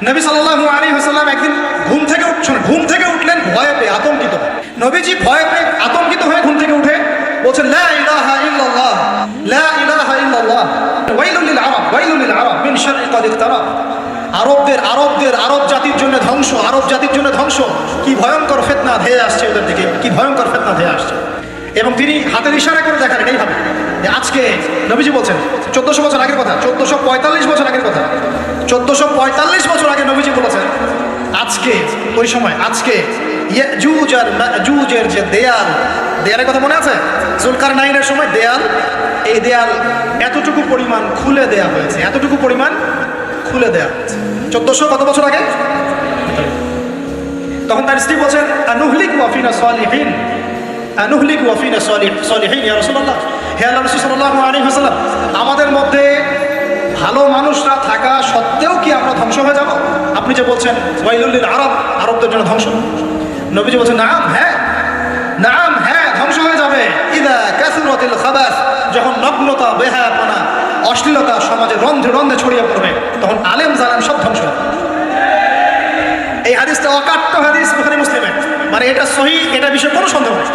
নবী সাল্লাল্লাহু আলাইহি ওয়াসাল্লাম একদিন ঘুম থেকে উঠলেন ভয়ে পেয়ে, আতঙ্কিত। নবীজি ভয়ে পেয়ে আতঙ্কিত হয়ে ঘুম থেকে উঠে বলছেন, লা ইলাহা ইল্লাল্লাহ, লা ইলাহা ইল্লাল্লাহ, ওয়াইলুল লিল আরব, ওয়াইলুল লিল আরব মিন শাররি কাদ ইকতারাব। আরব জাতির জন্য ধ্বংস, আরব জাতির জন্য ধ্বংস। কি ভয়ঙ্কর ফিতনা ধেয়ে আসছে ওদের দিকে, কি ভয়ঙ্কর ফিতনা ধেয়ে আসছে। এবং তিনি হাতের ইশারা করে দেখালেন এইভাবে যে আজকে, নবীজি বলছেন 1400 বছর আগের কথা, 1445 বছর আগের কথা, 1445 বছর আগে নবীজি বলেছেন, আজকে ওই সময় আজকে ইয়াজুজ আর মাজুজের যে দেয়ালের কথা মনে আছে? জুলকারনাইনের সময় দেয়াল, এই দেয়াল এতটুকু পরিমাণ খুলে দেয়া হয়েছে, এতটুকু পরিমাণ খুলে দেয়া হয়েছে 1400 কত বছর আগে। তখন তার স্ত্রী বলছেন, আনুহলিক ওয়া ফিনা সালিহিন, আনুহলিক ওয়া ফিনা সালিহিন ইয়া রাসূলুল্লাহ, হে আল্লাহর রাসূল সাল্লাল্লাহু আলাইহি ওয়াসাল্লাম, আমাদের মধ্যে ভালো মানুষরা থাকা সত্ত্বেও কি আমরা ধ্বংস হয়ে যাব? আপনি যে বলছেন ওয়াইলুল লিল আরব, আরবদের জন্য ধ্বংস। নবীজি বলছেন, নাম হ্যাঁ, নাম হ্যাঁ, ধ্বংস হয়ে যাবে। ইদা কাসরাতিল খাবাস, যখন নগ্নতা, বেহায়াপনা, অশ্লীলতা সমাজে রন্ধে রন্ধে ছড়িয়ে পড়বে, তখন আলেম জালেম সব ধ্বংস হবে। এই হাদিসটা অকাট্য হাদিস, বুখারী মুসলিমে, মানে এটা সহিহ, এটা বিষয়ে কোনো সন্দেহ নেই।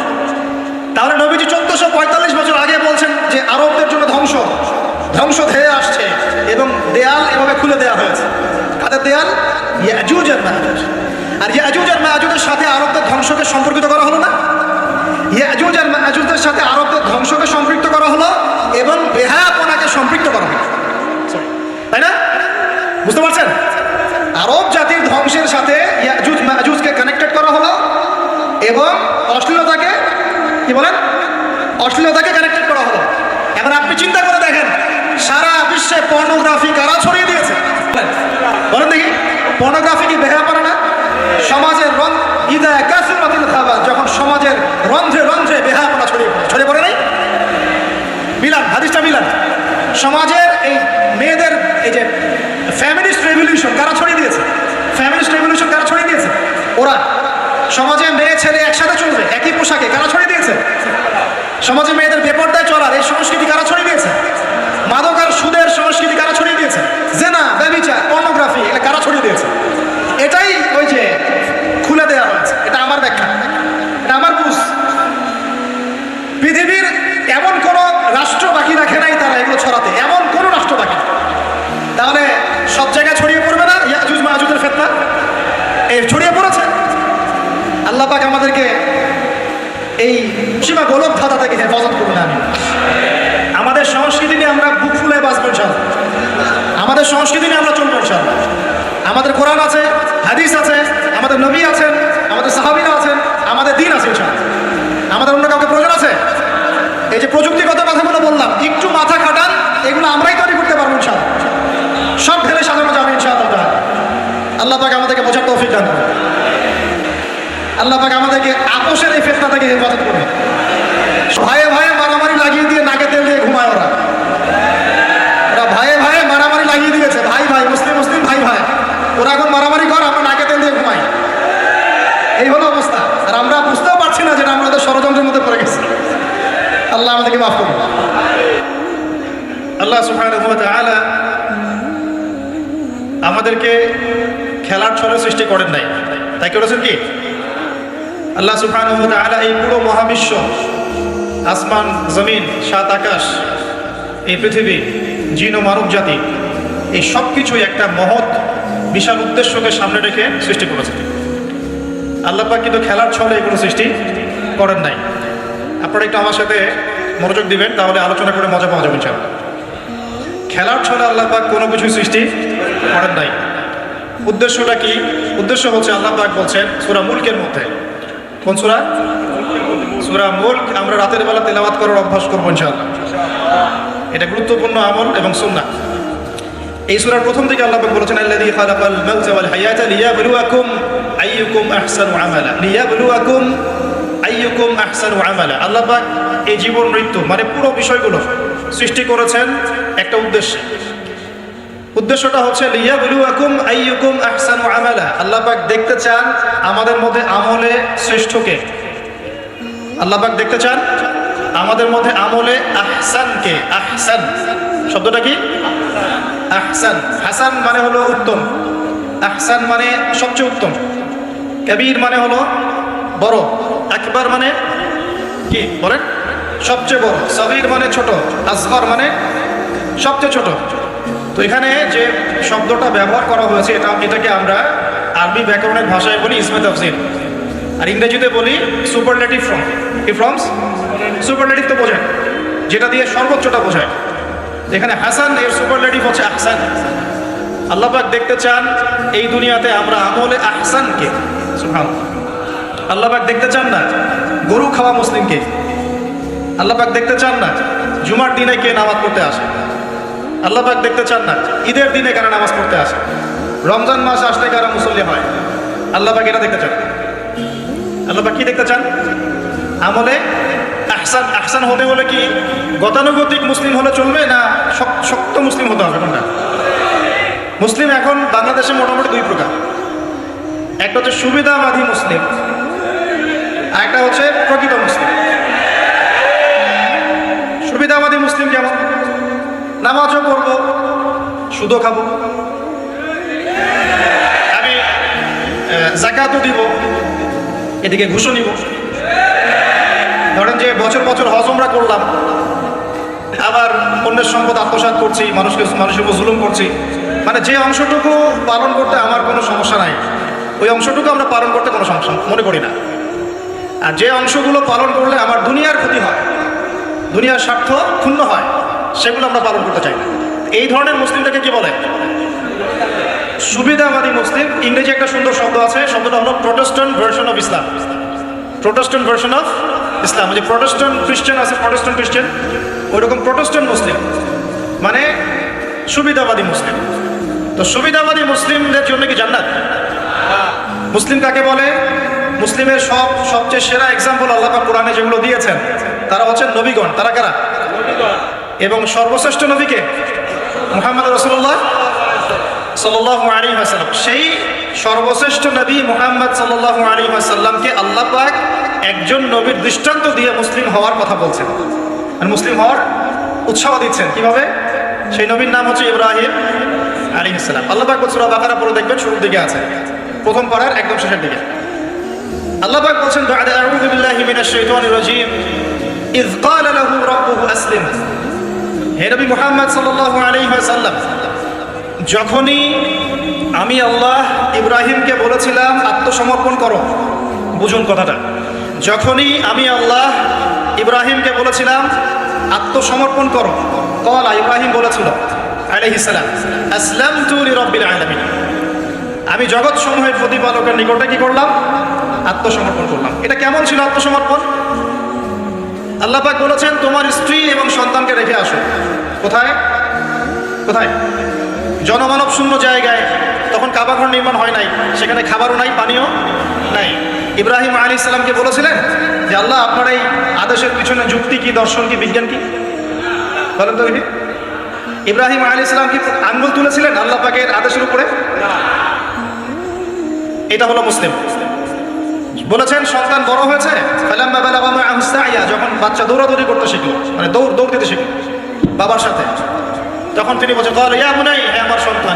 তাহলে নবীজি 1445 বছর আগে বলছেন যে আরবদের জন্য ধ্বংস ধেয়ে আসছে, এবং দেয়াল এভাবে খুলে দেওয়া হয়েছে। কাদের দেয়াল? ইয়াজুজ আর মাজুজ। আর ইয়াজুজ আর মাজুজের সাথে আরবদের ধ্বংসকে সম্পর্কিত করা হলো না? ইয়াজুজ আর মাজুজের সাথে আরবদের ধ্বংসকে সম্পৃক্ত করা হলো এবং বেহায়াপনাকে সম্পৃক্ত করা হলো, তাই না? বুঝতে পারছেন? আরব জাতির ধ্বংসের সাথে ইয়াজুজ মাজুজকে কানেক্টেড করা হলো এবং অশ্লীলতাকে, কি বলেন, অশ্লীলতাকে কানেক্টেড করা হলো। এখন আপনি চিন্তা করে দেখেন, সারা বিশ্বে পর্নোগ্রাফি কারা ছড়িয়ে দিয়েছে? বলেন দেখি, পর্নোগ্রাফি কি বেহায়াপনা না? সমাজের ইদা কাসরাতিল খাবাস, যখন সমাজের রন্ধ্রে রন্ধ্রে বেহায়াপনা ছড়িয়ে পড়ে নাই? মিলান, হাদিসটা মিলান। সমাজের এই মেয়েদের এই যে ফ্যামিলিস্ট রেভলিউশন কারা ছড়িয়ে দিয়েছে? ফ্যামিলিস্ট রেভলিউশন কারা ছড়িয়ে দিয়েছে? ওরা। সমাজে মেয়ে ছেলে একসাথে চলবে একই পোশাকে, কারা ছড়িয়ে দিয়েছে? সমাজে মেয়েদের বেপরদায় চলার এই সংস্কৃতি কারা ছড়িয়ে দিয়েছে? মাদক আর সুদের সংস্কৃতি কারা ছড়িয়ে দিয়েছে? জেনা, ব্যভিচার, পর্নোগ্রাফি, এটা কারা ছড়িয়ে দিয়েছে? এটাই ওই যে খুলে দেওয়া হয়েছে। এটা আমার ব্যাখ্যা, এটা আমার বুঝ। পৃথিবীর এমন কোন রাষ্ট্র বাকি রাখে নাই তারা এগুলো ছড়াতে, এমন কোন রাষ্ট্র বাকি। তাহলে সব জায়গায় ছড়িয়ে পড়বে না ইয়াজুজ মাজুজের ফিতনা? এই ছড়িয়ে পড়েছে। আল্লাহ পাক আমাদেরকে এই সীমা গোলক ধাঁধা থেকে হেফাজত করুন। আমি আমাদের সংস্কৃতি নিয়ে আমরা বুক ফুলে বাঁচবো ইনশাআল্লাহ, আমাদের সংস্কৃতি নিয়ে আমরা চলবো ইনশাআল্লাহ। আমাদের কোরআন আছে, হাদিস আছে, আমাদের নবী আছেন, আমাদের সাহাবীরা আছেন, আমাদের দিন আছে ইনশাআল্লাহ। আমাদের অন্য কাউকে প্রয়োজন আছে? এই যে প্রযুক্তিগত কথাগুলো বললাম, একটু মাথা খাটান, এগুলো আমরাই তৈরি করতে পারবো ইনশাআল্লাহ। সব ঢেলে সাজানো যাবে ইনশাআল্লাহ। আল্লাহ পাক আমাদেরকে বোঝার তৌফিক দান করুন। আল্লাহ পাক আমাদেরকে আপোষের এই ফিতনা থেকে হেফাজত করুন। ভাইয়ে ভাইয়ে মারামারি লাগিয়ে দিয়ে নাকে তেল দিয়ে ঘুমায় ওরা ভাইয়ে ভাইয়ে মারামারি লাগিয়ে দিয়েছে, ভাই ভাই, মুসলিম মুসলিম, ভাই ভাই, ওরা এখন মারামারি কর, আমরা নাকে তেল দিয়ে ঘুমাই। এই হলো অবস্থা। আর আমরা বুঝতেও পারছি না যেটা আমাদের ষড়যন্ত্রের মধ্যে পড়ে গেছি। আল্লাহ আমাদেরকে মাফ করুন। আল্লাহ সুবহানাহু ওয়া তাআলা আমাদেরকে খেলার ছলে সৃষ্টি করেন নাই, তাই করেছেন কি? আল্লাহ সুবহানাহু ওয়া তাআলা এই পুরো মহাবিশ্ব, আসমান জমিন, সাত আকাশ, এই পৃথিবী, জিন ও মানব জাতি, এই সব কিছুই একটা মহৎ বিশাল উদ্দেশ্যকে সামনে রেখে সৃষ্টি করেছেন। আল্লাহ পাক কিন্তু খেলার ছলে এগুলো সৃষ্টি করেন নাই। আপনারা একটু আমার সাথে মনোযোগ দিবেন, তাহলে আলোচনা করে মজা পাওয়া যাবে ইনশাআল্লাহ। খেলার ছলে আল্লাহ পাক কোনো কিছু সৃষ্টি করেন নাই। উদ্দেশ্যটা কি? উদ্দেশ্য হচ্ছে, আল্লাহ পাক বলছেন সূরা মুলকের মধ্যে, কোন সূরা? সূরা মুলক। আমরা রাতের বেলা তেলাওয়াত করার অভ্যাস করবো ইনশাআল্লাহ। এটা গুরুত্বপূর্ণ আমল এবং সুন্নাহ। এই সূরার প্রথম দিকে আল্লাহ পাক বলেছেন, আল্লাযী খালাকাল মাউতা ওয়াল হায়াতা লিয়াবলুয়াকুম আইয়ুকুম আহসানু আমালা, লিয়াবলুয়াকুম আইয়ুকুম আহসানু আমালা। আল্লাহ পাক এই জীবন মৃত্যু মানে পুরো বিষয়গুলো সৃষ্টি করেছেন একটা উদ্দেশ্যে। উদ্দেশ্যটা হচ্ছে লিয়াবলুয়াকুম আইয়ুকুম আহসানু আমালা। আল্লাহ পাক দেখতে চান আমাদের মধ্যে আমলে শ্রেষ্ঠকে। আল্লাহ পাক দেখতে চান আমাদের মধ্যে আমলে আহসানকে। আহসান শব্দটা কি? আহসান, হাসান মানে হলো উত্তম, আহসান মানে সবচেয়ে উত্তম, কবির মানে হলো বড়, আকবার মানে কি বলেন সবচেয়ে বড়, সগীর মানে ছোট, আসগর মানে সবচেয়ে ছোট। তো এখানে যে শব্দটা ব্যবহার করা হয়েছে এটাকে আমরা আরবি ব্যাকরণের ভাষায় বলি ইসমে তাফসীর, আর ইংরেজিতে বলি সুপারলেটিভ ফর্ম। কি ফর্মস? সুপারলেটিভ তো বোঝায় যেটা দিয়ে সর্বোচ্চটা বোঝায়। এখানে হাসান এর সুপারলেটিভ হচ্ছে আহসান। আল্লাহ পাক দেখতে চান এই দুনিয়াতে আমরা আমলে আহসানকে। সুবহানাল্লাহ। আল্লাহ পাক দেখতে চান না গরু খাওয়া মুসলিমকে। আল্লাহ পাক দেখতে চান না জুমার দিনে কে নামাজ পড়তে আসে। আল্লাহ পাক দেখতে চান না ঈদের দিনে কারা নামাজ পড়তে আসে, রমজান মাস আসলে কারা মুসল্লি হয়। আল্লাহ পাক এটা দেখতে চান। আল্লাহ পাক কি দেখতে চান? আমলে আহসান। আহসান হতে হলে কি গতানুগতিক মুসলিম হলে চলবে না শক্ত মুসলিম হতে হবে? কোনটা? মুসলিম এখন বাংলাদেশে মোটামুটি দুই প্রকার, একটা হচ্ছে সুবিধাবাদী মুসলিম, আর একটা হচ্ছে প্রকৃত মুসলিম। সুবিধাবাদী মুসলিম যেমন নামাজও পড়ব, সুদও খাবো, আমি যাকাতও দিব, এদিকে ঘুষও নিব। ধরেন যে বছর বছর হজ উমরা করলাম, আবার অন্যের সম্পদ আত্মসাৎ করছি, মানুষের উপর জুলুম করছি, মানে যে অংশটুকু পালন করতে আমার কোনো সমস্যা নাই ওই অংশটুকু আমরা পালন করতে কোনো সমস্যা মনে করি না। আর যে অংশগুলো পালন করলে আমার দুনিয়ার ক্ষতি হয়, দুনিয়ার স্বার্থ ক্ষুণ্ণ হয়, সেগুলো আমরা পালন করতে চাই না। এই ধরনের মুসলিমটাকে কি বলে? সুবিধাবাদী মুসলিম। ইংরেজি একটা সুন্দর শব্দ আছে, শব্দটা হলো Protestant version of Islam. Protestant version of Islam, যে প্রোটেস্ট্যান্ট খ্রিস্টান আছে, প্রোটেস্ট্যান্ট খ্রিস্টান, ওইরকম প্রোটেস্ট্যান্ট মুসলিম মানে সুবিধাবাদী মুসলিম। তো সুবিধাবাদী মুসলিমদের জন্য কি জান্নাত? মুসলিম কাকে বলে? মুসলিমের সবচেয়ে সেরা এক্সাম্পল আল্লাহ পাক কোরআনে যেগুলো দিয়েছেন তারা হচ্ছেন নবীগণ। তারা কারা? এবং সর্বশ্রেষ্ঠ নবীকে মুহাম্মদ রাসূলুল্লাহ সাল্লাল্লাহু আলাইহি ওয়াসাল্লাম। সেই সর্বশ্রেষ্ঠ নবী মুহাম্মদ সাল্লাল্লাহু আলাইহি ওয়াসাল্লামকে আল্লাহ পাক একজন নবীর দৃষ্টান্ত দিয়ে মুসলিম হওয়ার কথা বলছেন, আর মুসলিম হওয়ার উৎসাহ দিচ্ছেন। কিভাবে? সেই নবীর নাম হচ্ছে ইব্রাহিম আলাইহিস সালাম। আল্লাহ পাক সূরা বাকারা পড়ে দেখবেন, শুরুর দিকে আছে, প্রথম পারার একদম শেষের দিকে। আল্লাহ পাক বলেন, বা'দা আউযু বিল্লাহি মিনাশ শাইতানির রাজীম, ইয ক্বালা লাহু রাব্বুহু আসলিম। হে নবী মুহাম্মদ সাল্লাল্লাহু আলাইহি ওয়াসাল্লাম, যখনই আমি আল্লাহ ইব্রাহিমকে বলেছিলাম আত্মসমর্পণ করো, বুঝুন কথাটা, যখনই আমি আল্লাহ ইব্রাহিমকে বলেছিলাম আত্মসমর্পণ করো, ক্বালা ইব্রাহিম বলেছিল আলাইহিস সালাম, আসলামতু লিরাব্বিল আলামিন, আমি জগৎ সমূহের প্রতিপালকের নিকটে কি করলাম? আত্মসমর্পণ করলাম। এটা কেমন ছিল আত্মসমর্পণ? আল্লাহ পাক বলেছেন তোমার স্ত্রী এবং সন্তানকে রেখে আসো। কোথায়? কোথায়? জনমানব শূন্য জায়গায়। তখন কাবা ঘর নির্মাণ হয় নাই, সেখানে খাবারও নাই, পানিও নাই। ইব্রাহিম আলাইহিস সালামকে বলেছিলেন যে আল্লাহ আপনার এই আদেশের পিছনে যুক্তি কি, দর্শন কি, বিজ্ঞান কি? বলেন তো দেখি। ইব্রাহিম আলাইহিস সালাম কি আঙ্গুল তুলেছিলেন আল্লাহ পাকের আদেশের উপরে? এটা হলো মুসলিম। বলেছেন সন্তান বড় হয়েছে, যখন বাচ্চা দৌড়াদৌড়ি করতে শিখলো, মানে দৌড় দিতে শিখলো বাবার সাথে, তখন তিনি বলছেন, হে আমার সন্তান,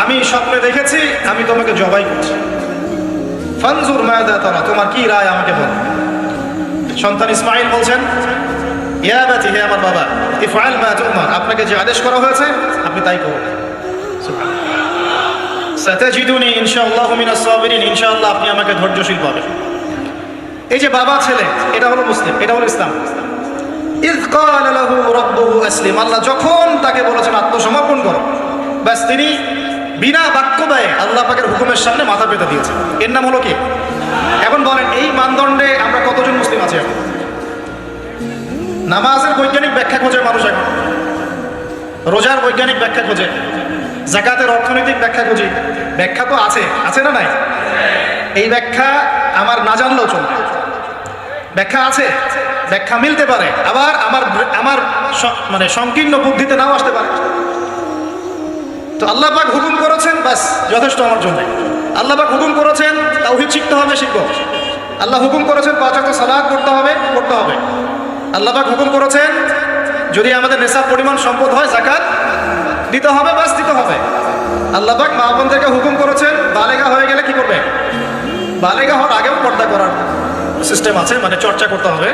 আমি স্বপ্নে দেখেছি আমি তোমাকে জবাই করছি, ফানজুর মাযা তারা, তোমার কি রায় আমাকে বল। সন্তান ইসমাঈল বলছেন, ইয়া আবাতি, হে আমার বাবা, ইফআল মা তুমার, আপনাকে যে আদেশ করা হয়েছে আপনি তাই করুন। সাতাজিদুনি ইনশাআল্লাহু মিনাস সাবিরিন, ইনশাআল্লাহ আপনি আমাকে ধৈর্যশীল পাবেন। এই যে বাবা ছেলে, এটা হলো মুসলিম, এটা হলো ইসলাম। ইয ক্বালা লাহু রাব্বুহু আসলিম, আল্লাহ যখন তাকে বলেছেন আত্মসমর্পণ করো, ব্যাস তিনি বিনা বাক্য ব্যয়ে আল্লাহ পাকের হুকুমের সামনে মাথা পেতে দিয়েছেন। এর নাম হলো কি? এখন বলেন এই মানদণ্ডে আমরা কতজন মুসলিম আছি এখন? নামাজের বৈজ্ঞানিক ব্যাখ্যা খোঁজে মানুষ এখন, রোজার বৈজ্ঞানিক ব্যাখ্যা খোঁজে, যাকাতের অর্থনৈতিক ব্যাখ্যা খুঁজি। ব্যাখ্যা তো আছে, আছে না নাই? এই ব্যাখ্যা আমার না জানলেও চলবে। ব্যাখ্যা আছে, ব্যাখ্যা মিলতে পারে, আবার আমার মানে সংকীর্ণ বুদ্ধিতে নাও আসতে পারে। তো আল্লাহ পাক হুকুম করেছেন, বাস যথেষ্ট আমার জন্য। আল্লাহ পাক হুকুম করেছেন তাওহীদ শিখতে হবে, শিখব। আল্লাহ হুকুম করেছেন 5 ওয়াক্ত সালাত পড়তে হবে, পড়তে হবে। আল্লাহ পাক হুকুম করেছেন যদি আমাদের নেশাব পরিমাণ সম্পদ হয় জাকাত দিতে হবে, বাস দিতে হবে। আল্লাহ পাক মা বোনদেরকে হুকুম করেছেন বালেগা হয়ে গেলে কি করবে? বালেগা হওয়ার আগেও পর্দা করার সিস্টেম আছে, মানে চর্চা করতে হবে।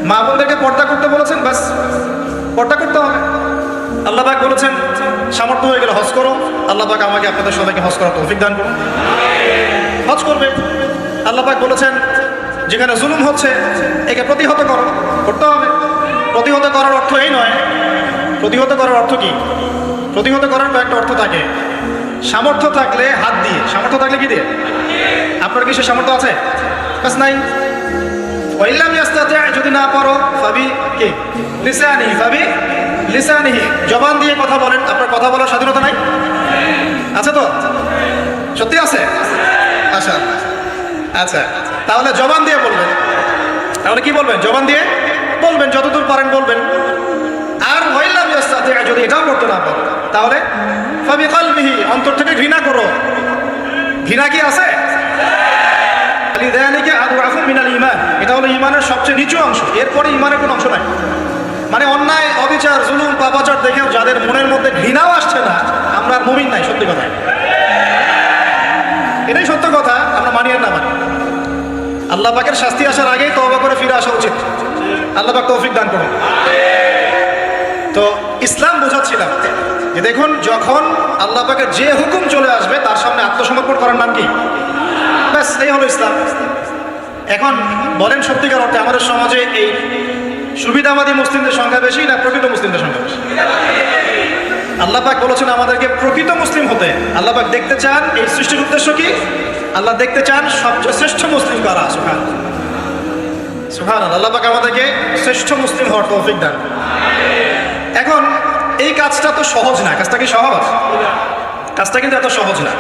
মা বোনদেরকে পর্দা করতে বলেছেন, বাস পর্দা করতে হবে। আল্লাহ পাক বলেছেন সামর্থ্য হয়ে গেলে হজ করো। আল্লাহ পাক আমাকে আপনাদের সবাইকে হজ করার তৌফিক দান করুন, হজ করবে। আল্লাহ পাক বলেছেন যেখানে জুলুম হচ্ছে একে প্রতিহত করো, করতে হবে। প্রতিহত করার অর্থ এই নয়। প্রতিহত করার অর্থ কি? প্রতিহত করার কয়েকটা অর্থ থাকে। সামর্থ্য থাকলে হাত দিয়ে, সামর্থ্য থাকলে কি দিয়ে? আপনার কি সে সামর্থ্য আছে? বাস নাই। ওয়াইল্লাম ইয়াস্তাতি, যদি না পারো ফাবি কি লিসানিহি, ফাবি লিসানিহি, জবান দিয়ে কথা বলেন। আপনার কথা বলার স্বাধীনতা নাই? আছে তো? সত্যি আছে? আচ্ছা আচ্ছা, তাহলে জবান দিয়ে বলবেন। তাহলে কি বলবেন? জবান দিয়ে বলবেন, যতদূর পারেন বলবেন। আর ওয়াইল্লাম ইয়াস্তাতি, যদি এটাও করতে না পারো তাহলে ফাবি কলবিহি, অন্তর থেকে ঘৃণা করো। ঘৃণা কি আছে? এটা হলো ইমানের সবচেয়ে নিচু অংশ, এরপরে ইমানের কোনো অংশ নাই। মানে অন্যায়, অবিচার, জুলুম, পাপাচার দেখেও যাদের মনের মধ্যে ঘৃণাও আসছে না, আমরা আর মুমিন নাই। সত্যি কথা, এটাই সত্য কথা। আমরা মানি আর না মানি, আল্লাহ পাকের শাস্তি আসার আগেই তওবা করে ফিরে আসা উচিত। আল্লাহ পাক তৌফিক দান করুন। তো ইসলাম বোঝাচ্ছিলাম যে দেখুন, যখন আল্লাহ পাকের যে হুকুম চলে আসবে তার সামনে আত্মসমর্পণ করার নাম কি? ব্যাস, এই হলো ইসলাম। এখন বলেন সত্যিকার অর্থে আমাদের সমাজে এই সুবিধাবাদী মুসলিমদের সংখ্যা বেশি না প্রকৃত মুসলিমদের সংখ্যা বেশি? আল্লাহ পাক বলেছেন আমাদেরকে প্রকৃত মুসলিম হতে। আল্লাহ পাক দেখতে চান, এই সৃষ্টির উদ্দেশ্য কি? আল্লাহ দেখতে চান সবচেয়ে শ্রেষ্ঠ মুসলিম কারা। সুবহানাল্লাহ, সুবহানাল্লাহ। আল্লাহ পাক আমাদেরকে শ্রেষ্ঠ মুসলিম হওয়ার তৌফিক দান। এখন এই কাজটা তো সহজ না। কাজটা কি সহজ? কাজটা কিন্তু এত সহজ না।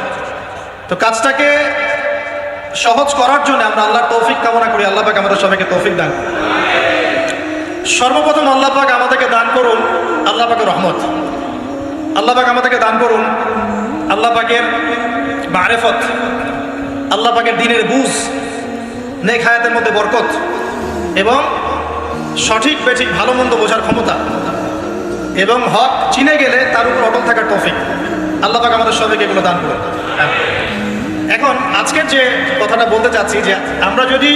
তো কাজটাকে সহজ করার জন্য আমরা আল্লাহর তৌফিক কামনা করি। আল্লাহ পাক আমাদের সবাইকে তৌফিক দান। সর্বপ্রথম আল্লাহ পাক আমাদেরকে দান করুন আল্লাহ পাকের রহমত। আল্লাহ পাক আমাদেরকে দান করুন আল্লাহ পাকের মারিফত, আল্লাহ পাকের দ্বীনের বুঝ, নেক হায়াতের মধ্যে বরকত এবং সঠিক বেঠিক ভালো মন্দ বোঝার ক্ষমতা, এবং হক চিনে গেলে তার উপর অটল থাকার তৌফিক। আল্লাহ পাক আমাদের সবাইকে এগুলো দান করুন। এখন আজকের যে কথাটা বলতে চাচ্ছি, যে আমরা যদি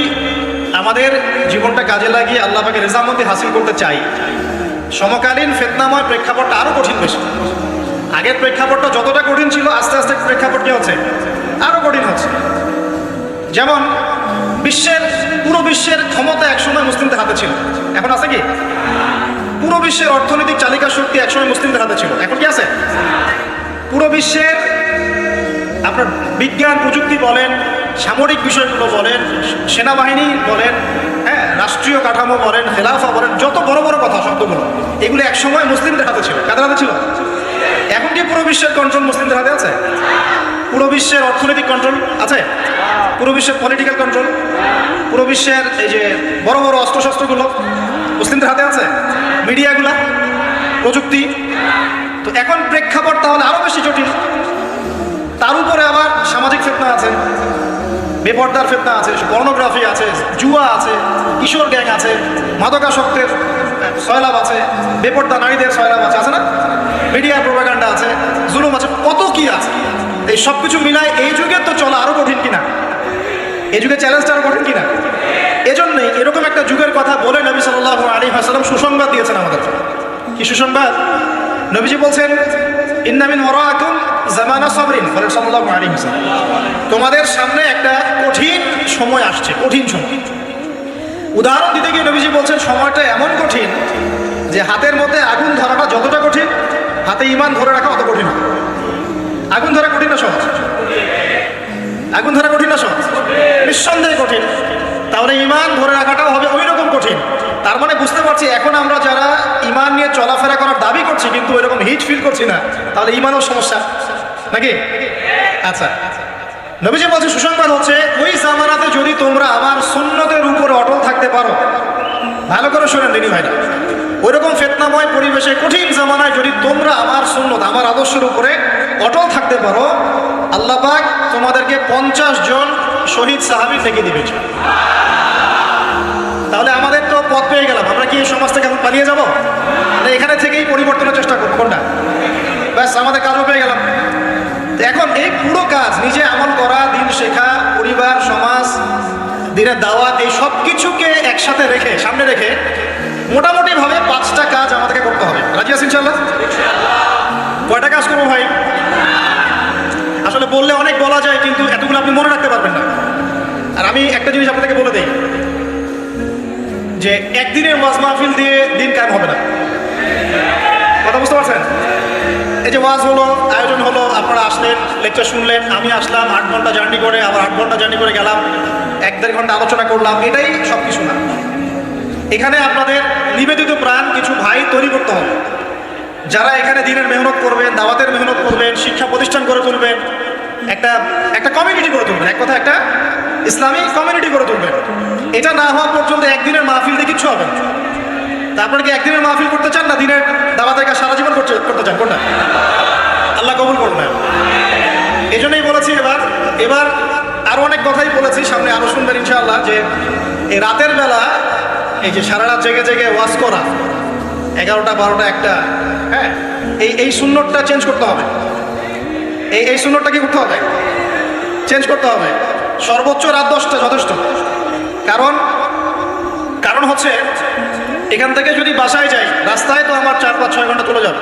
আমাদের জীবনটা কাজে লাগিয়ে আল্লাহ পাকের রেজামন্দি হাসিল করতে চাই, সমকালীন ফিতনাময় প্রেক্ষাপটটা আরও কঠিন বেশি। আগের প্রেক্ষাপটটা যতটা কঠিন ছিল, আস্তে আস্তে প্রেক্ষাপট কি হচ্ছে? আরও কঠিন হচ্ছে। যেমন পুরো বিশ্বের ক্ষমতা একসময় মুসলিমদের হাতে ছিল, এখন আছে কি? পুরো বিশ্বের অর্থনৈতিক চালিকা শক্তি একসময় মুসলিমদের হাতে ছিল, এখন কি আছে? পুরো বিশ্বের আপনার বিজ্ঞান প্রযুক্তি বলেন, সামরিক বিষয়গুলো বলেন, সেনাবাহিনী বলেন, হ্যাঁ, রাষ্ট্রীয় কাঠামো বলেন, খেলাফা বলেন, যত বড় বড় কথা শব্দগুলো, এগুলো একসময় মুসলিমদের হাতে ছিল। কাদের হাতে ছিল? এখন কি পুরো বিশ্বের কন্ট্রোল মুসলিমদের হাতে আছে? পুরো বিশ্বের অর্থনৈতিক কন্ট্রোল আছে? পুরো বিশ্বের পলিটিক্যাল কন্ট্রোল, পুরো বিশ্বের এই যে বড় বড় অস্ত্রশস্ত্রগুলো মুসলিমদের হাতে আছে? মিডিয়াগুলা, প্রযুক্তি। তো এখন প্রেক্ষাপট তাহলে আরও বেশি জটিল। তার উপরে আবার সামাজিক ফিতনা আছে, বেপর্দার ফিতনা আছে, পর্নোগ্রাফি আছে, জুয়া আছে, কিশোর গ্যাং আছে, মাদকাসক্তের সয়লাভ আছে, বেপর্দা নারীদের সয়লাভ আছে, আছে না? মিডিয়া প্রোপাগান্ডা আছে, জুলুম আছে, কত কি আছে। এই সব কিছু মিলায় এই যুগে তো চলা আরও কঠিন কিনা? এই যুগে চ্যালেঞ্জটা আরও কঠিন কিনা? এজন্যই এরকম একটা যুগের কথা বলে নবী সাল্লাল্লাহু আলাইহি ওয়াসাল্লাম সুসংবাদ দিয়েছেন আমাদের। কি সুসংবাদ? নবীজি বলছেন, ইন্না মিন ওয়ারাকুম জামানা সাবরিন, বলেন সাল্লাল্লাহু আলাইহি ওয়াসাল্লাম, তোমাদের সামনে একটা কঠিন সময় আসছে, কঠিন সময়। উদাহরণ দিতে গিয়ে নবীজি বলছেন সময়টা এমন কঠিন যে হাতের মধ্যে আগুন ধরাটা যতটা কঠিন, হাতে ঈমান ধরে রাখা অত কঠিন। আগুন ধরা কঠিন না সহজ? আগুন ধরা কঠিন না সহজ? নিঃসন্দেহে কঠিন। তাহলে ঈমান ধরে রাখাটাও হবে ওই রকম কঠিন। তার মানে বুঝতে পারছি এখন আমরা যারা ঈমান নিয়ে চলাফেরা করার দাবি করছি কিন্তু এরকম হিট ফিল করছি না, তাহলে ঈমানও সমস্যা নাকি? আচ্ছা, নবীজি বলছে সুসংবাদ হচ্ছে, ওই জামানাতে যদি তোমরা আমার সুন্নতের উপরে অটল থাকতে পারো, ভালো করে শোনেন দিনী ভাইরা, ওইরকম ফিতনাময় পরিবেশে কঠিন জামানায় যদি তোমরা আমার সুন্নত, আমার আদর্শের উপরে অটল থাকতে পারো, আল্লাহ পাক তোমাদেরকে 50 জন শহীদ সাহাবী ডেকে দিবে। তাহলে আমাদের তো পথ পেয়ে গেলাম। আমরা কি এই সমাজ থেকে এখন পালিয়ে যাবো? এখানে থেকেই পরিবর্তনের চেষ্টা করবো। কোনটা? ব্যাস আমাদের কাজও পেয়ে গেলাম। এখন এই পুরো কাজ নিজে আমল করা, দিন শেখা, পরিবার, সমাজ, দিনের দাওয়াত, এই সব কিছুকে একসাথে রেখে, সামনে রেখে মোটামুটি ভাবে 5টা কাজ আমাদেরকে করতে হবে। রাজি আছেন ইনশাআল্লাহ? কয়টা কাজ করবো ভাই? আসলে বললে অনেক বলা যায়, কিন্তু এতগুলো আপনি মনে রাখতে পারবেন না। আর আমি একটা জিনিস আপনাদেরকে বলে দিই যে একদিনের ওয়াজ মাহফিল দিয়ে দিন কায়েম হবে না। কথা বুঝতে পারছেন? এই যে ওয়াজ হলো, আয়োজন হলো, আপনারা আসলেন, লেকচার শুনলেন, আমি আসলাম 8 ঘন্টা জার্নি করে, আবার 8 ঘন্টা জার্নি করে গেলাম, 1-1.5 ঘন্টা আলোচনা করলাম, এটাই সব কিছু না। এখানে আপনাদের নিবেদিত প্রাণ কিছু ভাই তৈরি করতে হবে, যারা এখানে দিনের মেহনত করবেন, দাওয়াতের মেহনত করবেন, শিক্ষা প্রতিষ্ঠান করে তুলবেন, একটা কমিউনিটি করে তুলবেন, এক কথা একটা ইসলামী কমিউনিটি করে তুলবেন। এটা না হওয়া পর্যন্ত একদিনের মাহফিল দিয়ে কিচ্ছু হবে না। তা আপনারা কি একদিনের মাহফিল করতে চান, না দিনের দাওয়াতের কাজ সারা জীবন করতে চান? কোনটা? আল্লাহ কবুল করবেন। এই জন্যই বলেছি এবার আরো অনেক কথাই বলেছি, সামনে আরো শুনবেন ইনশাআল্লাহ, যে এই রাতের বেলা এই যে সারা রাত জেগে জেগে ওয়াজ করা, 11টা 12টা 1টা, হ্যাঁ, এই সুন্নতটা চেঞ্জ করতে হবে। এই সুন্নতটা কি করতে হবে? চেঞ্জ করতে হবে। সর্বোচ্চ রাত 10টা যথেষ্ট। কারণ হচ্ছে এখান থেকে যদি বাসায় যাই, রাস্তায় তো আমার 4-5-6 ঘন্টা চলে যাবে,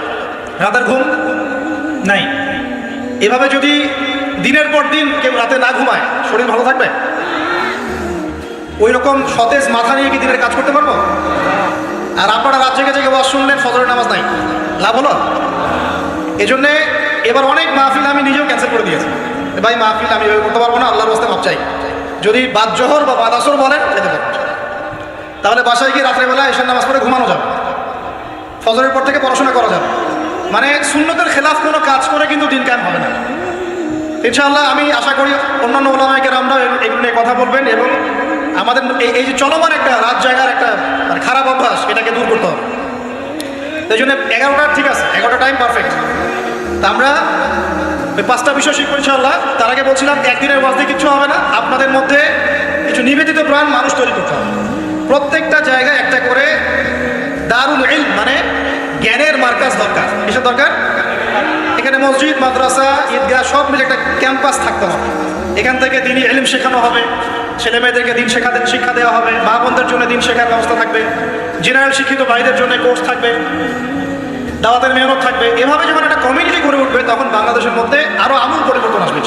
রাতের ঘুম নাই। এভাবে যদি দিনের পর দিন কেউ রাতে না ঘুমায়, শরীর ভালো থাকবে? ওই রকম সতেজ মাথা নিয়ে কি দিনের কাজ করতে পারবো? আর আপনারা রাত জেগে জেগে ওয়াজ শুনলেন, ফজরের নামাজ নাই, লাভ হলো? এজন্যে এবার অনেক মাহফিল আমি নিজেও ক্যান্সেল করে দিয়েছি। ভাই মাহফিল আমি এভাবে করতে পারবো না, আল্লাহর রাস্তায় মাপ চাই। যদি বাদ জোহর বা বাদ আসর বলেন যেতে পারবো, তাহলে বাসায় গিয়ে রাত্রেবেলা এশার নামাজ পড়ে ঘুমানো যাবে, ফজরের পর থেকে পড়াশোনা করা যাবে। মানে সুন্নতের খেলাফ কোনো কাজ করে কিন্তু দিন কায়েম হবে না ইনশাআল্লাহ। আমি আশা করি অন্যান্য ওলামায়ে কেরামরাও এগুলো নিয়ে কথা বলবেন, এবং আমাদের এই যে চলমান একটা রাত জায়গার একটা খারাপ অভ্যাস, এটাকে দূর করতে হবে। এই জন্য 11টা ঠিক আছে, 11টা টাইম পারফেক্ট। তা আমরা ওই 5টা বিষয় শিখবো ইনশাআল্লাহ। তার আগে বলছিলাম একদিনের ওয়াজ দিয়ে কিচ্ছু হবে না, আপনাদের মধ্যে কিছু নিবেদিত প্রাণ মানুষ তৈরি করতে হবে। প্রত্যেকটা জায়গায় একটা করে দারুল ইলম, মানে জ্ঞানের মার্কাজ দরকার। কিসের দরকার? এখানে মসজিদ, মাদ্রাসা, ঈদগাহ সব মিলে একটা ক্যাম্পাস থাকতে হবে। এখান থেকে দিনই ইলম শেখানো হবে, ছেলে মেয়েদেরকে দিন শিক্ষা দেওয়া হবে, মা বোনদের জন্য দিন শেখার ব্যবস্থা থাকবে, জেনারেল শিক্ষিত ভাইদের জন্য কোর্স থাকবে, দাওয়াতের মেহনত থাকবে। এভাবে যখন একটা কমিউনিটি গড়ে উঠবে, তখন বাংলাদেশের মধ্যে আরো আমূল পরিবর্তন আসবে।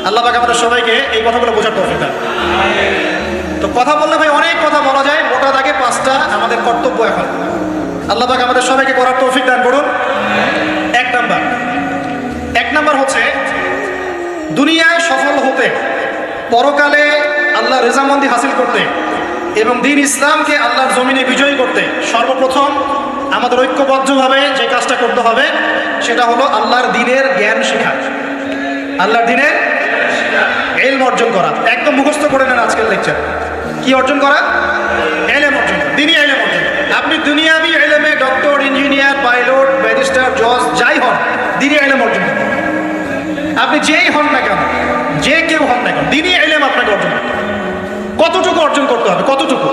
আল্লাহ পাক আমাদের সবাইকে এই কথাগুলো বোঝার তৌফিক দান। তো কথা বললে ভাই অনেক কথা বলা যায়, মোটা দাগে 5টা আমাদের কর্তব্য এখন। আল্লাহ পাক আমাদের সবাইকে করার তৌফিক দান করুন। এক নাম্বার হচ্ছে দুনিয়ায় সফল হতে, পরকালে আল্লাহ রেজামন্দি হাসিল করতে এবং দ্বীন ইসলামকে আল্লাহর জমিনে বিজয়ী করতে সর্বপ্রথম আমাদের ঐক্যবদ্ধভাবে যে কাজটা করতে হবে, সেটা হলো আল্লাহর দ্বীনের জ্ঞান শেখা, আল্লাহর দ্বীনের ইলম অর্জন করা। একদম মুখস্থ করে নেন আজকের লেকচার। কি অর্জন করা? ইলম অর্জন করা, দ্বীনি ইলম অর্জন। আপনি দুনিয়াবি ইলমে ডক্টর, ইঞ্জিনিয়ার, পাইলট, ব্যারিস্টার, জজ যাই হন, দ্বীনি ইলম অর্জন করতে হবে। আপনি যেই হন না কেন, যে কেউ হন না কেন, দ্বীনি ইলম আপনাকে অর্জন করতে হবে। কতটুকু অর্জন করতে হবে? কতটুকু?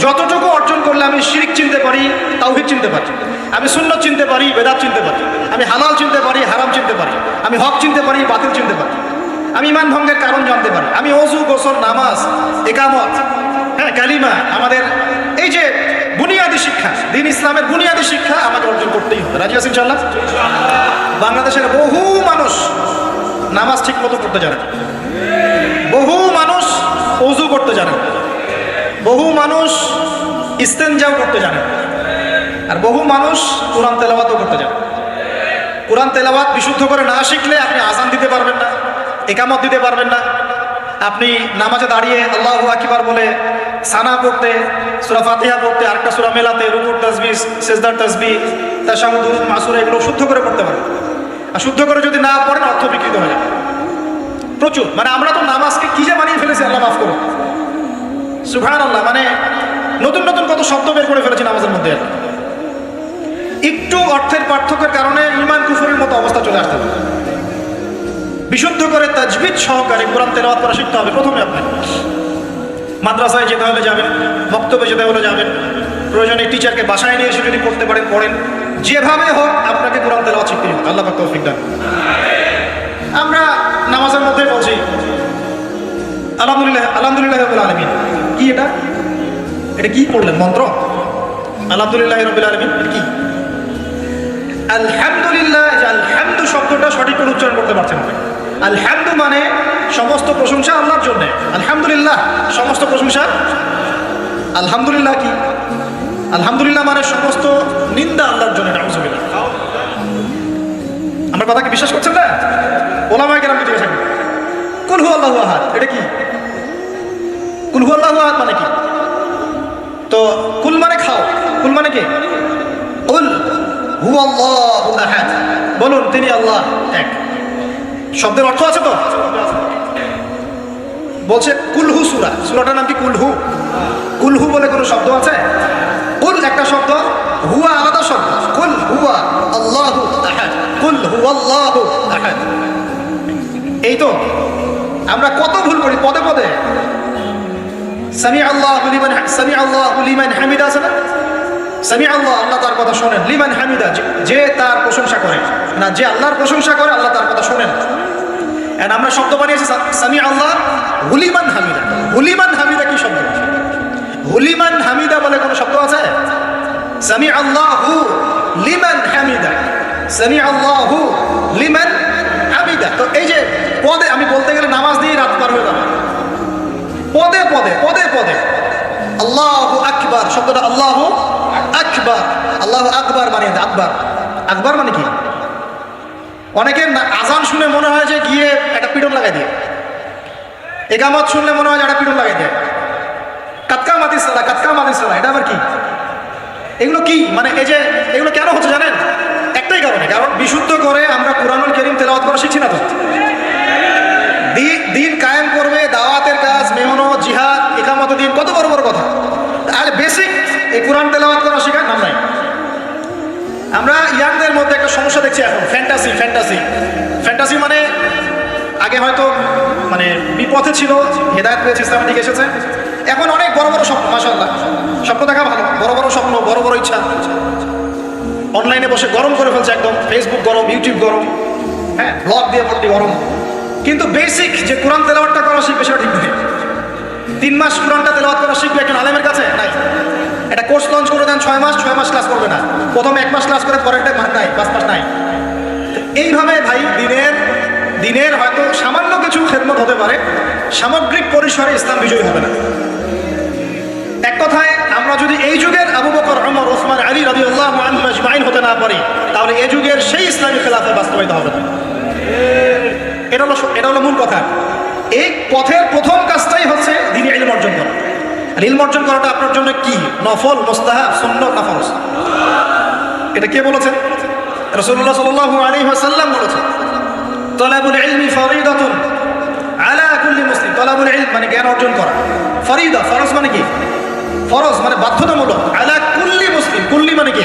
যতটুকু অর্জন করলে আমি শিরক চিনতে পারি, তাওহীদ চিনতে পারি, আমি সুন্নাত চিনতে পারি, বেদাত চিনতে পারি, আমি হালাল চিনতে পারি, হারাম চিনতে পারি, আমি হক চিনতে পারি, বাতিল চিনতে পারি, আমি ঈমান ভঙ্গের কারণ জানতে পারি, আমি ওযু, গোসল, নামাজ, ইকামত, হ্যাঁ, কালিমা, আমাদের এই যে বুনিয়াদী শিক্ষা, দ্বীন ইসলামের বুনিয়াদী শিক্ষা আমাকে অর্জন করতেই হবে। রাজি আছেন ইনশাআল্লাহ? বাংলাদেশের বহু মানুষ নামাজ ঠিক মতো করতে জানে, বহু মানুষ ওযু করতে জানে, বহু মানুষ ইস্তেনজাও করতে জানে, আর বহু মানুষ কোরআন তেলাওয়াতও করতে জানে। কোরআন তেলাওয়াত বিশুদ্ধ করে না শিখলে আপনি আযান দিতে পারবেন না, ইকামত দিতে পারবেন না। আপনি নামাজে দাঁড়িয়ে আল্লাহু আকবার বলে সানা পড়তে, সূরা ফাতিহা পড়তে, আরেকটা সূরা মেলাতে, রুকুর তাসবিহ, সিজদার তাসবিহ, তাশাহুদ, দুরূদ, মাসুরা এগুলো শুদ্ধ করে পড়তে পারবেন। আর শুদ্ধ করে যদি না পড়েন অর্থ বিকৃত হয়ে যাবে প্রচুর। মানে আমরা তো নামাজকে কি যে বানিয়ে ফেলেছি, আল্লাহ মাফ করুন, সুবহানাল্লাহ। মানে নতুন নতুন কত শব্দ বের করে ফেলেছি নামাজের মধ্যে। একটু অর্থের পার্থক্যের কারণে ঈমান কুফরের মতো অবস্থা চলে আসতে পারে। বিশুদ্ধ করে তাজবিদ সহকারে কোরআন তেলাওয়াত করা শিখতে হবে প্রথমে। আপনার মাদ্রাসায় যেতে হলে যাবেন, বক্তব্যে যেতে হলে যাবেন, প্রয়োজনে টিচারকে বাসায় নিয়ে এসে যদি পড়তে পারেন পড়েন, যেভাবে হোক আপনাকে কোরআন তেলাওয়াত শিখতে হবে। আল্লাহ পাক তৌফিক দান। আমরা নামাজের মধ্যে বলছি আলহামদুলিল্লাহ আলহামদুলিল্লাহ রাব্বিল আলামিন। কি এটা? এটা কি পড়লেন মন্ত্র? আলহামদুলিল্লাহ রাব্বিল আলামিন কি? আলহামদুলিল্লাহ, আলহামদু শব্দটা সঠিক করে উচ্চারণ করতে পারছেন না। আলহামদু মানে সমস্ত প্রশংসা আল্লাহর জন্য। আলহামদুলিল্লাহ সমস্ত প্রশংসা। আলহামদুলিল্লাহ কি? আলহামদুলিল্লাহ মানে সমস্ত নিন্দা আল্লাহর জন্য। নাউযুবিল্লাহ। আমার কথা কি বিশ্বাস করছেন না? ওলামায়ে কেরাম জিজ্ঞাসা করেন কুল হু আল্লাহু আহাদ এটা কি? কুল হু আল্লাহু আহাদ মানে কি? তো কুল মানে খাও, কুল মানে কি? কুল হু আল্লাহু আহাদ, বলুন তিনি আল্লাহ এক। শব্দের অর্থ আছে তো? বলছে কুলহু সূরা, সূরাটার নাম কি কুলহু? কুলহু বলে কোনো শব্দ আছে? কুল একটা শব্দ, হুয়া আলাদা শব্দ। কুল হুয়া আল্লাহু আহাদ, কুল হুয়াল্লাহু আহাদ। এই তো আমরা কত ভুল করি পদে পদে। সামিআল্লাহু লিমান হামিদা আছে না? সামিআল্লাহ, আল্লাহ তার কথা শোনেন। লিমান হামিদা, যে তার প্রশংসা করে, না যে আল্লাহর প্রশংসা করে আল্লাহ তার কথা শোনেন। এন্ড আমরা শব্দ বানিয়েছি সামিআল্লাহ লিমান হামিদা। লিমান হামিদা কি শব্দ? লিমান হামিদা বলে কোনো শব্দ আছে? সামিআল্লাহু লিমান হামিদা, সামিআল্লাহু লিমান হামিদা। তো এই যে পদে, আমি বলতে গেলে নামাজ দিয়ে রাত পার হয়ে যাবে। পদে পদে পদে পদে আল্লাহু আকবার শব্দটা, আল্লাহু আকবার, আল্লাহু আকবার মানে আকবার। আকবার মানে কি? অনেকের আজান শুনে মনে হয় যে গিয়ে একটা পিটন লাগাই দিয়ে, একামত শুনলে মনে হয় যে একটা পিটন লাগাই দিয়ে, কাতকা মাতিস সালা, কাতকা মাতিস সালা, এটা আবার কি? এগুলো কি মানে? এই যে এগুলো কেন হচ্ছে জানেন? একটাই কারণে, কারণ বিশুদ্ধ করে আমরা কুরআনুল কারীম তেলাওয়াত করা শিখছি না তো। দিন কায়েম করবে, দাওয়াতের কাজ, মেহনত, জিহাদ, ইকামত দিন, কত বড় বড় কথা। আর বেসিক এই কোরআন তেলাওয়াত করা শেখার নাম নাই। আমরা ইয়াংদের মধ্যে একটা সমস্যা দেখছি এখন, ফ্যান্টাসি। ফ্যান্টাসি ফ্যান্টাসি মানে আগে হয়তো মানে বিপথে ছিল, হেদায়েত পেয়েছে, ইসলামের দিকে এসেছে। এখন অনেক বড় বড় স্বপ্ন, মাশাআল্লাহ, স্বপ্ন দেখা ভালো, বড় বড় স্বপ্ন, বড় বড় ইচ্ছা। অনলাইনে বসে গরম করে ফেলছে একদম, ফেসবুক গরম, ইউটিউব গরম, হ্যাঁ ব্লগ দিয়ে ভর্তি গরম। কিন্তু বেসিক যে কোরআন তেলাওয়াতটা করা শিখবে সেটা ঠিক নয়। 3 মাস কোরআনটা তেলাওয়াত করা শিখবে একজন আলেমের কাছে নাই। একটা কোর্স লঞ্চ করে দেন 6 মাস ক্লাস করবে না। প্রথমে 1 মাস ক্লাস করে পরেরটা নাই, 5 মাস নাই। এইভাবে ভাই দিনের হয়তো সামান্য কিছু খেদমত হতে পারে, সামগ্রিক পরিসরে ইসলাম বিজয়ী হবে না। এক কথায় আমরা যদি এই যুগের আবু বকর, ওমর, ওসমান, আলী রাদিয়াল্লাহু আনহুম আজমাইন হতে না পারি, তাহলে এই যুগের সেই ইসলামী খেলাফত বাস্তবায়িত হবে না। এটা হলো মূল কথা। এই পথের প্রথম কাজটাই হচ্ছে দ্বীনি ইলম অর্জন করা। আর ইলম অর্জন করাটা আপনার জন্য কি? নফল, মুস্তাহাব, সুন্নাত না ফরজ? এটা কে বলেছেন? রাসূলুল্লাহ সাল্লাল্লাহু আলাইহি ওয়াসাল্লাম বলেছেন, তালাবুল ইলমি ফরিদাতুন আলা কুল্লি মুসলিম। তালাবুল ইলম মানে জ্ঞান অর্জন করা, ফরিদা, ফরজ মানে কি? ফরজ মানে বাধ্যতামূলক। আলা কুল্লি মুসলিম, কুল্লি মানে কি?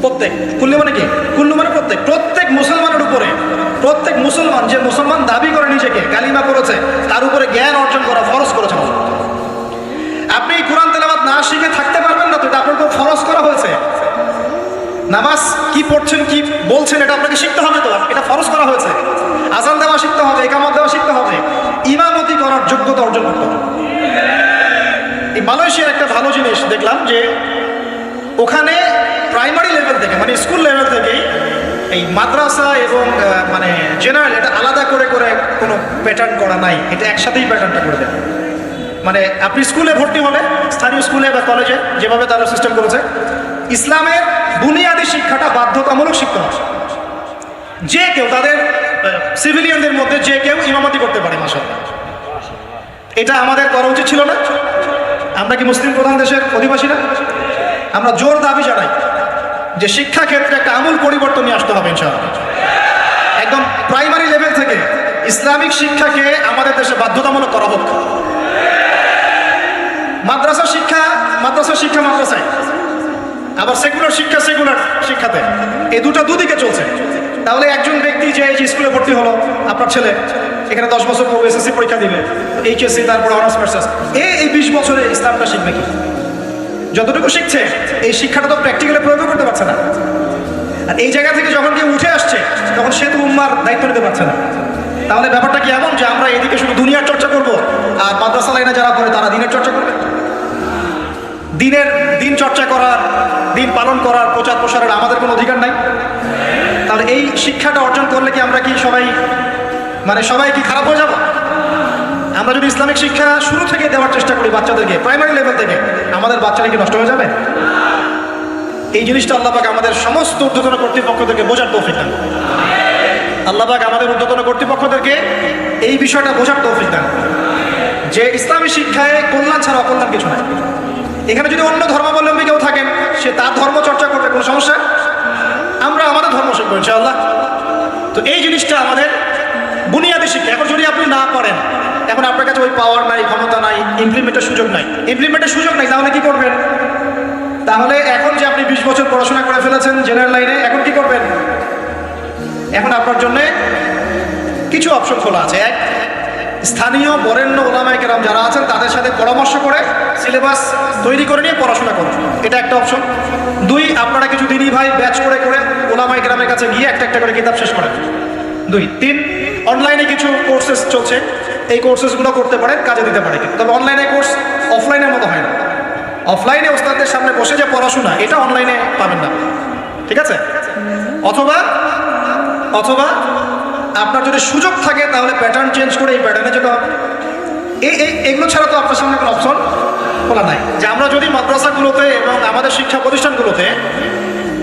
প্রত্যেক। কুল্লি মানে কি? কুল্লু মানে প্রত্যেক। প্রত্যেক মুসলমানের উপরে, প্রত্যেক মুসলমান যে মুসলমান দাবি করে নিজেকে, কালিমা করেছে, তার উপরে জ্ঞান অর্জন করা ফরজ করেছেন। আপনি কোরআন তেলাওয়াত না শিখে থাকতে পারবেন না, তো এটা আপনার তো ফরজ করা হয়েছে। নামাজ কি পড়ছেন, কি বলছেন, এটা আপনাকে শিখতে হবে, তো এটা ফরজ করা হয়েছে। আজান দেওয়া শিখতে হবে, ইকামত দেওয়া শিখতে হবে, ইমামতি করার যোগ্যতা অর্জন করতে হবে। এই মালয়েশিয়ার একটা ভালো জিনিস দেখলাম যে ওখানে প্রাইমারি লেভেল থেকে, মানে স্কুল লেভেল থেকেই এই মাদ্রাসা এবং মানে জেনারেল, এটা আলাদা করে করে কোনো প্যাটার্ন করা নাই, এটা একসাথেই প্যাটার্নটা করে দেয়। মানে আপনি স্কুলে ভর্তি হলে, স্থানীয় স্কুলে বা কলেজে যেভাবে তারা সিস্টেম করেছে, ইসলামের বুনিয়াদী শিক্ষাটা বাধ্যতামূলক শিখতে হবে। যে কেউ, তাদের সিভিলিয়ানদের মধ্যে যে কেউ ইমামতি করতে পারে, মাশাআল্লাহ। এটা আমাদের করা উচিত ছিল না? আমরা কি মুসলিম প্রধান দেশের অধিবাসী না? আমরা জোর দাবি জানাই যে শিক্ষা ক্ষেত্রে একটা আমূল পরিবর্তন নিয়ে আসতে হবে ইনশাআল্লাহ। একদম প্রাইমারি লেভেল থেকে ইসলামিক শিক্ষাকে আমাদের দেশে বাধ্যতামূলক করা হোক। মাদ্রাসা শিক্ষা মাদ্রাসায়, আবার সেকুলার শিক্ষাতে, এই দুদিকে চলছে। তাহলে একজন ব্যক্তি যে এই স্কুলে ভর্তি হলো, আপনার ছেলে এখানে 10 বছর পর এসএসসি পরীক্ষা দিবে, এইচএসসি, তারপরে অনার্স মাস্টার্স, এই 20 বছরে ইসলামটা শিখবে কি? যতটুকু শিখছে এই শিক্ষাটা তো প্র্যাকটিক্যালি প্রয়োগ করতে পারছে না। আর এই জায়গা থেকে যখন কেউ উঠে আসছে তখন সে তো উম্মার দায়িত্ব নিতে পারছে না। তাহলে ব্যাপারটা কি এমন যে আমরা এদিকে শুধু দুনিয়ার চর্চা করব আর মাদ্রাসা লাইনে যারা পড়ে তারা দিনের চর্চা করবে? দিন চর্চা করার, দিন পালন করার, প্রচার প্রসারের আমাদের কোনো অধিকার নাই? তাহলে এই শিক্ষাটা অর্জন করলে কি আমরা কি সবাই কি খারাপ হয়ে যাব? আমরা যদি ইসলামিক শিক্ষা শুরু থেকে দেওয়ার চেষ্টা করি বাচ্চাদেরকে, প্রাইমারি লেভেল থেকে, আমাদের বাচ্চারা কি নষ্ট হয়ে যাবে? এই জিনিসটা আল্লাহ পাক আমাদের সমস্ত ঊর্ধ্বতন কর্তৃপক্ষদেরকে বোঝার তৌফিক দান। আল্লাহ পাক আমাদের ঊর্ধ্বতন কর্তৃপক্ষদেরকে এই বিষয়টা বোঝার তৌফিক দান যে ইসলামী শিক্ষায় কল্যাণ ছাড়া অকল্যাণ কিছু নাই। এখানে যদি অন্য ধর্মাবলম্বী কেউ থাকেন, সে তার ধর্ম চর্চা করবে, কোনো সমস্যা? আমরা আমাদের ধর্ম শিখবো ইনশাআল্লাহ। তো এই জিনিসটা আমাদের বুনিয়াদী শিক্ষা। এখন যদি আপনি না পারেন, এখন আপনার কাছে ওই পাওয়ার নাই, ক্ষমতা নাই, ইমপ্লিমেন্টের সুযোগ নাই, তাহলে কি করবেন? তাহলে এখন যে আপনি 20 বছর পড়াশোনা করে ফেলেছেন জেনারেল লাইনে, এখন কি করবেন? এখন আপনার জন্য কিছু অপশন খোলা আছে। এক, স্থানীয় বরেণ্য ওলামায়ে কেরাম যারা আছেন তাদের সাথে পরামর্শ করে সিলেবাস তৈরি করে নিয়ে পড়াশোনা করুন, এটা একটা অপশন। দুই, আপনারা কিছু দিনী ভাই ব্যাচ করে ওলামায়ে কেরামের কাছে গিয়ে একটা করে কিতাব শেষ করেন। দুই, তিন, অনলাইনে কিছু কোর্সেস চলছে, এই কোর্সেসগুলো করতে পারেন, কাজে দিতে পারে। তবে অনলাইনে কোর্স অফলাইনের মতো হয় না। অফলাইনে ওস্তাদের সামনে বসে যে পড়াশোনা, এটা অনলাইনে পাবেন না, ঠিক আছে? অথবা আপনার যদি সুযোগ থাকে তাহলে প্যাটার্ন চেঞ্জ করে এই প্যাটার্নে যেতে হবে। এগুলো ছাড়া তো আপনার সামনে কোনো অপশন খোলা নাই। যে আমরা যদি মাদ্রাসাগুলোতে এবং আমাদের শিক্ষা প্রতিষ্ঠানগুলোতে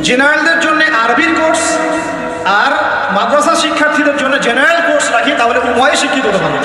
জেনারেলদের জন্য আরবির কোর্স আর মাদ্রাসা শিক্ষার্থীদের জন্য জেনারেল কোর্স রাখি, তাহলে উভয় শিক্ষিত হতে পারবে।